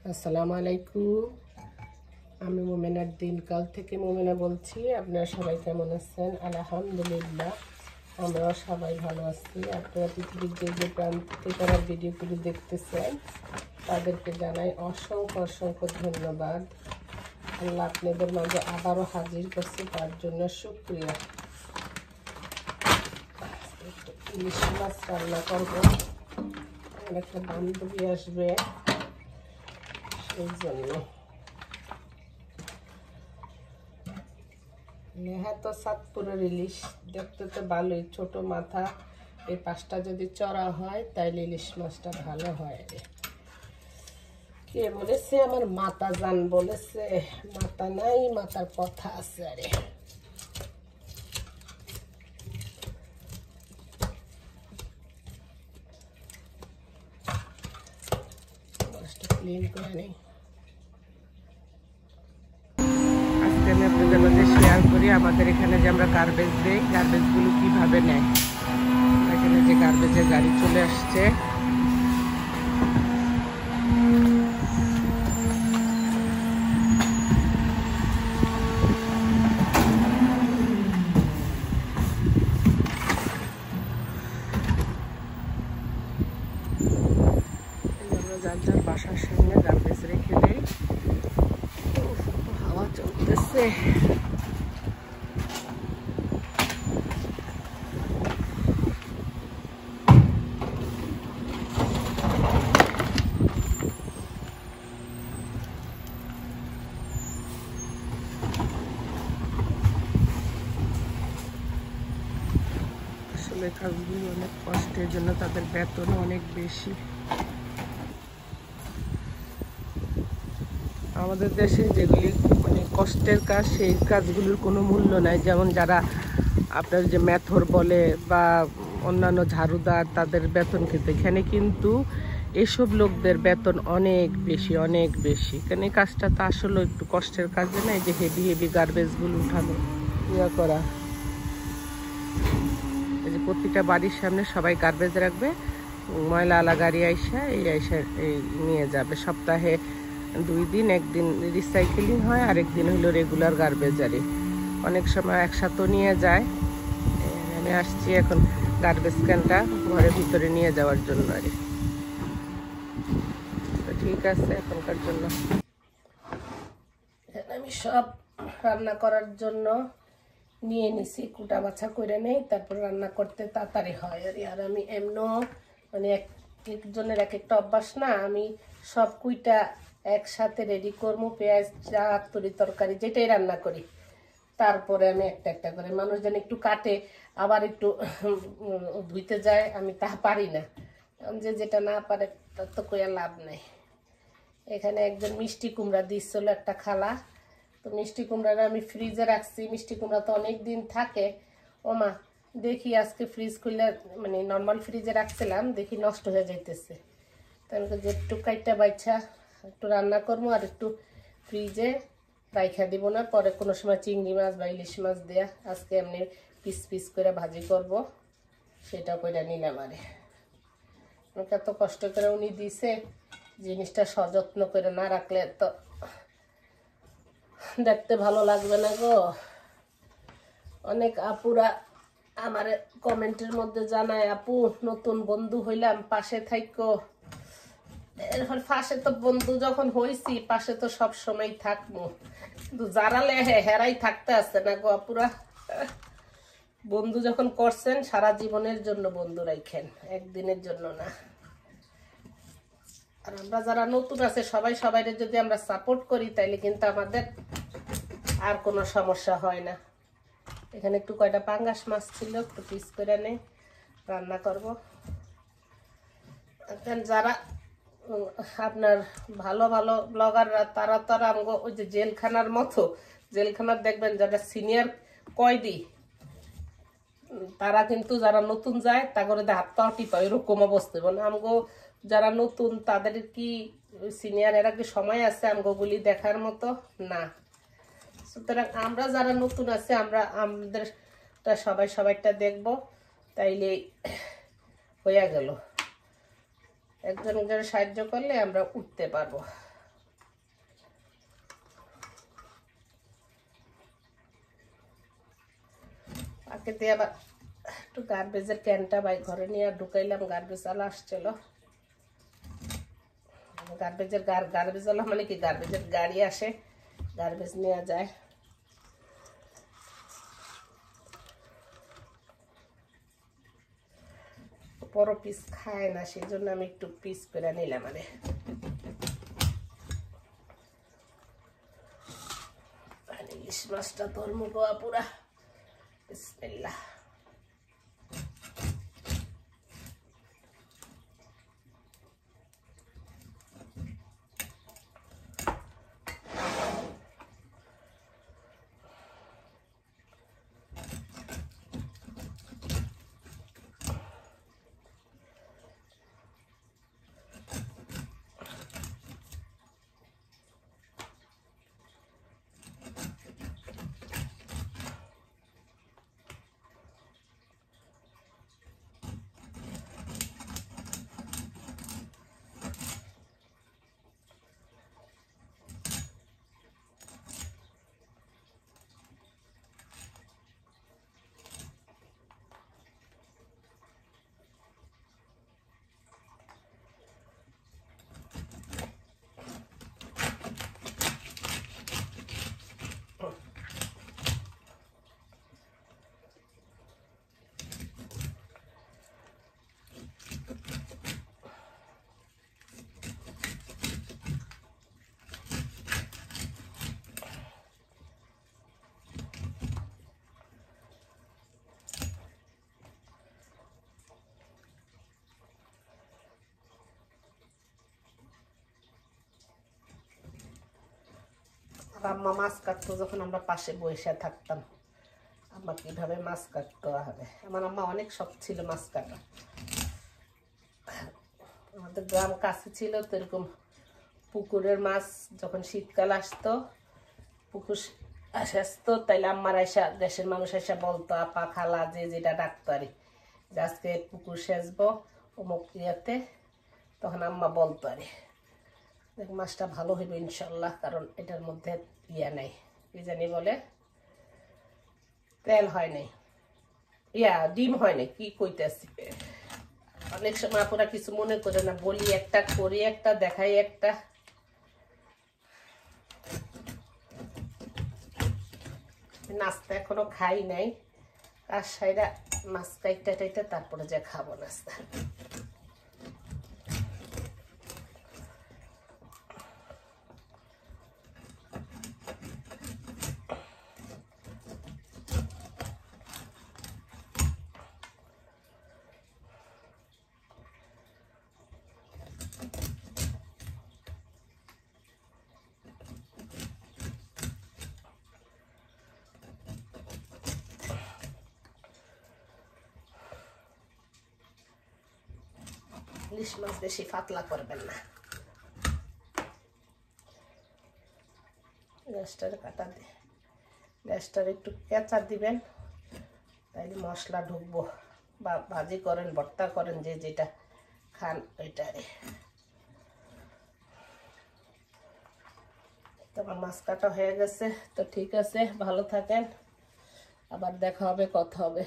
আসসালামু আলাইকুম। আমি মোমেনার দিনকাল থেকে মোমেনা বলছি। আপনারা সবাই কেমন আছেন? আলহামদুলিল্লাহ, আমরাও সবাই ভালো আছি। আপনারা পৃথিবীর যে প্রান্ত থেকে আমার ভিডিওগুলি দেখতেছেন তাদেরকে জানাই অসংখ্য অসংখ্য ধন্যবাদ। আল্লাহ আপনাদের মাঝে আবারও হাজির করছে, তার জন্য শুকরিয়া। ইলিশ মাছ রান্না করবো, আমার একটা বান্ধবী আসবে সেই জন্য। নেহা তো সাতপুরের ইলিশ, দেখতে তো ভালোই, ছোট মাথা। এই পাশটা যদি চড়া হয় তাইলে ইলিশ মাছটা ভালো হয়। কে বলেছে? আমার মাথা জান বলেছে। মাথা নাই, মাথার কথা আছে। আরে মাছটা ক্লিন করে নেই। আজকে আমি আপনাদের মধ্যে শেয়ার করি আমাদের এখানে যে আমরা গার্বেজ দিই, গার্বেজগুলো কিভাবে নেয়। এখানে যে গার্বেজের গাড়ি চলে আসছে, যার যার বাসার সামনে গার্বেজ রেখে দেয়। হাওয়া চলতেছে। আসলে কাজগুলো অনেক কষ্টের জন্য তাদের বেতনও অনেক বেশি। আমাদের দেশে যেগুলি মানে কষ্টের কাজ, সেই কাজগুলোর কোনো মূল্য নাই। যেমন যারা আপনার যে মেথর বলে বা অন্যান্য ঝাড়ুদার, তাদের বেতন খেতে, এখানে কিন্তু এসব লোকদের বেতন অনেক বেশি, অনেক বেশি। এখানে কাজটা তো আসলে একটু কষ্টের কাজ না, এই যে হেভি হেভি গার্বেজগুলো উঠানো ইয়া করা। এই যে প্রতিটা বাড়ির সামনে সবাই গার্বেজ রাখবে, ময়লা আলা গাড়ি আইসা এই নিয়ে যাবে। সপ্তাহে 2 দিন, একদিন রিসাইকেলিং হয়, আরেকদিন হলো রেগুলার গার্বেজ। আরে অনেক সময় একসাথেও নিয়ে যায়। আমি আসছি এখন গার্বেজ ক্যানটা ঘরের ভিতরে নিয়ে যাওয়ার জন্য। আরে তো ঠিক আছে এখনকার জন্য। আমি সব রান্না করার জন্য নিয়ে নিছি, কুটা বাছা করে নেই, তারপর রান্না করতে তাড়াতাড়ি হয়। আর আমি এমনও মানে একজনের এক একটা অভ্যাস না, আমি সব কুইটা একসাথে রেডি করবো। পেঁয়াজ, চা, তরকারি যেটাই রান্না করি, তারপরে আমি একটা একটা করে, মানুষ যেন একটু কাটে আবার একটু ধুইতে যায়, আমি তা পারি না। যে যেটা না পারে তার তো কইয়া লাভ নাই। এখানে একজন মিষ্টি কুমড়া দিচ্ছিল একটা খালা, তো মিষ্টি কুমড়াটা আমি ফ্রিজে রাখছি। মিষ্টি কুমড়া তো অনেক দিন থাকে। ওমা দেখি আজকে ফ্রিজ খুললে, মানে নর্মাল ফ্রিজে রাখছিলাম, দেখি নষ্ট হয়ে যাইতেছে। তো আমি যে একটু কাইটা বাইছা একটু রান্না করবো, আর একটু ফ্রিজে রাইখা দিব না, পরে কোনো সময় চিংড়ি মাছ বা ইলিশ মাছ দেয়া। আজকে এমনি পিস পিস করে ভাজি করব, সেটা করে নিলাম। আরে আমাকে এত কষ্ট করে উনি দিছে, জিনিসটা সযত্ন করে না রাখলে তো দেখতে ভালো লাগবে না গো। অনেক আপুরা আমার কমেন্টের মধ্যে জানায়, আপু নতুন বন্ধু হইলাম, পাশে থাইকো। এরপর পাশে তো বন্ধু যখন হইছি, পাশে তো সব সময় থাকবো, কিন্তু জারালে হেরাই থাকতে আসছে না গো আপুরা। বন্ধু যখন করছেন সারা জীবনের জন্য বন্ধু রাখেন, একদিনের জন্য না। আর আমরা যারা নতুন আছে সবাই সবাইকে যদি আমরা সাপোর্ট করি, তাইলে কিন্তু আমাদের আর কোনো সমস্যা হয় না। এখানে একটু কয়টা পাঙ্গাস মাছ ছিল, একটু পিস করে নেই, রান্না করব। এখন যারা আপনার ভালো ভালো ব্লগাররা, তারা তো আর আমগো ওই যে জেলখানার মতো, জেলখানার দেখবেন যারা সিনিয়র কয়েদি, তারা কিন্তু যারা নতুন যায় তা করে হাত পাও টিপা, এরকম অবস্থা। মানে আমগো যারা নতুন তাদের কি সিনিয়র, এরা কি সময় আছে আমগোগুলি দেখার মতো? না। সুতরাং আমরা যারা নতুন আছে, আমরা আমাদের সবাই সবাইটা দেখবো, তাইলে হয়ে গেল। একজন একজনের সাহায্য করলে আমরা উঠতে পারবো। পাকে দিয়ে আবার একটু গার্বেজের ক্যানটা বাই ঘরে নিয়ে ঢুকাইলাম, গার্বেজ আলা আসছিল। গার্বেজ আলা মানে কি, গার্বেজের গাড়ি আসে, গার্বেজ নেওয়া যায়। বড় পিস খায় না, সেই জন্য আমি একটু পিস করে নিলাম। ইলিশ মাছটা ধর্ম গোয়া পুরা। বিসমিল্লাহ। আম্মা মাছ কাটতো যখন আমরা পাশে বসে থাকতাম, আম্মা কিভাবে মাছ কাটতে হবে। আমার আম্মা অনেক শখ ছিল মাছ কাটা। আমাদের গ্রাম কাছে ছিল তো, এরকম পুকুরের মাছ যখন শীতকাল আসতো, পুকুর আসতো, তাইলে আম্মার এসা, দেশের মানুষ এসে বলতো, আপা খালা যে যেটা ডাকতো আর যে আজকে পুকুর সেচবো অমুক ইয়েতে, তখন আম্মা বলতো আর মাছটা ভালো হইবে ইনশাল্লাহ, কারণ এটার মধ্যে ইয়া নাই, কি জানি বলে, তেল হয় নাই, ডিম হয় নাই, কি কইতেছি। অনেক সময় আপনারা কিছু মনে করে না, বলি একটা করি একটা, দেখাই একটা। নাস্তা এখনো খাই নাই, আর সাইরা মাছ কাইটা তারপরে যা খাবো নাস্তা। ইলিশ মাছ বেশি পাতলা করবেন না, গ্যাসটার কাটা দিয়ে গ্যাসটার একটু কেঁচা দিবেন, তাইলে মশলা ঢুকবো। বা ভাজি করেন, ভর্তা করেন, যে যেটা খান ওইটারে। তোমার মাছ কাটা হয়ে গেছে, তো ঠিক আছে, ভালো থাকেন, আবার দেখা হবে, কথা হবে।